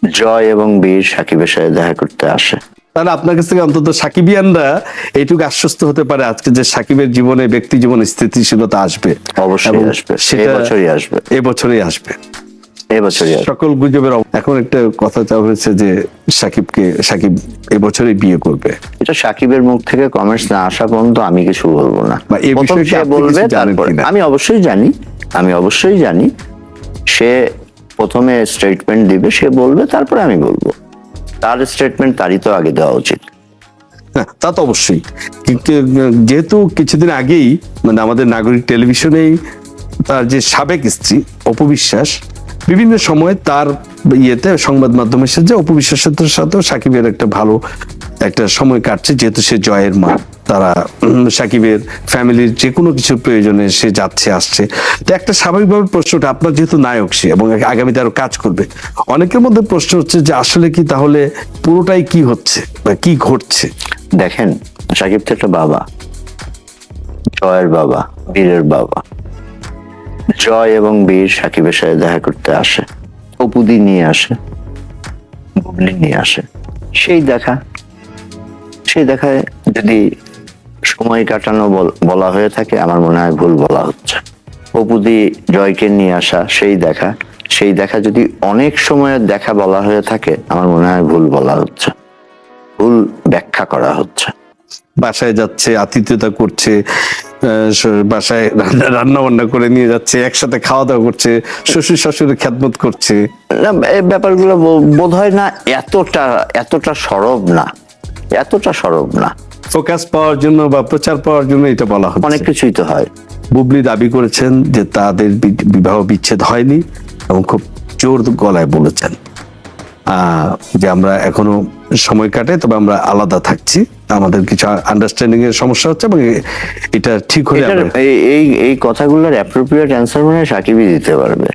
জয় এবং বীর সাকিবের সাথে দেখা করতে আসে। তাহলে আপনার কাছ থেকে অন্তত সাকিবিয়ানরা এইটুকু আশ্বস্ত হতে পারে আজকে যে সাকিবের জীবনে ব্যক্তি জীবনে স্থিতিশীলতা আসবে। অবশ্যই আসবে, এবছরই আসবে, এবছরই আসবে, এবছরই আসবে। সকল গুজবের এখন একটা কথা চাওয়া হয়েছে যে সাকিব এবছরই বিয়ে করবে। এটা সাকিবের মুখ থেকে কমেন্টস না আসা পর্যন্ত আমি কিছু বলবো না। বা এই প্রথম বিষয়ে সে আপনি বলবে, কিছু জানেন তারপরে কিনা? আমি অবশ্যই জানি সে প্রথমে স্টেটমেন্ট দিবে, সে বলবে, তারপরে আমি বলবো। তার স্টেটমেন্ট তারই তো আগে দেওয়া উচিত। হ্যাঁ, তা তো অবশ্যই। কিন্তু যেহেতু কিছুদিন আগেই মানে আমাদের নাগরিক টেলিভিশনেই তার যে সাবেক স্ত্রী অপু বিশ্বাস বিভিন্ন সময় তার ইয়েতে সংবাদ মাধ্যমের সাথে অপু বিশ্বাসের সাথেও সাকিবের একটা ভালো একটা সময় কাটছে, যেহেতু সে জয়ের মা। তারা সাকিবের ফ্যামিলির যে কোনো কিছুর প্রয়োজনে সে যাচ্ছে আসছে। তো একটা স্বাভাবিকভাবে প্রশ্নটা, আপনার যেহেতু নায়ক সে এবং আগামীতে আরো কাজ করবে, অনেকের মধ্যে প্রশ্ন হচ্ছে যে আসলে কি তাহলে পুরোটাই কি হচ্ছে বা কি ঘটছে? দেখেন, সাকিব তো একটা বাবা, জয়ের বাবা, বীরের বাবা। জয় এবং বীর সাকিবের সাথে দেখা করতে আসে, অপুদি নিয়ে আসে, বুবলি নিয়ে আসে। সেই দেখায় যদি সময় কাটানো বলা হয়ে থাকে, আমার মনে হয় ভুল বলা হচ্ছে। অপুদি জয়কে নিয়ে আসা, সেই দেখা যদি অনেক সময়ের দেখা বলা হয়ে থাকে, আমার মনে হয় ভুল বলা হচ্ছে, ভুল ব্যাখ্যা করা হচ্ছে। বাসায় যাচ্ছে, আতিথ্যতা করছে, বাসায় রান্না বান্না করে নিয়ে যাচ্ছে, একসাথে খাওয়া দাওয়া করছে, শ্বশুর শাশুড়ির খেদমত করছে। এই ব্যাপারগুলো বোধ হয় না এতটা সরব না। ফোকাস পাওয়ার জন্য বা প্রচার পাওয়ার জন্য এটা বলা হচ্ছে। অনেক কিছুই তো হয়। বুবলি দাবি করেছেন যে তাদের বিবাহ বিচ্ছেদ হয়নি এবং খুব জোর গলায় বলেছেন যে আমরা এখনো সময় কাটে, তবে আমরা আলাদা থাকছি, আমাদের কিছু আন্ডারস্ট্যান্ডিং এর সমস্যা হচ্ছে এবং এটা ঠিক হলে এই কথাগুলোর অ্যাপ্রোপ্রিয়েট অ্যান্সার মনে হয় সাকিবই দিতে পারবে।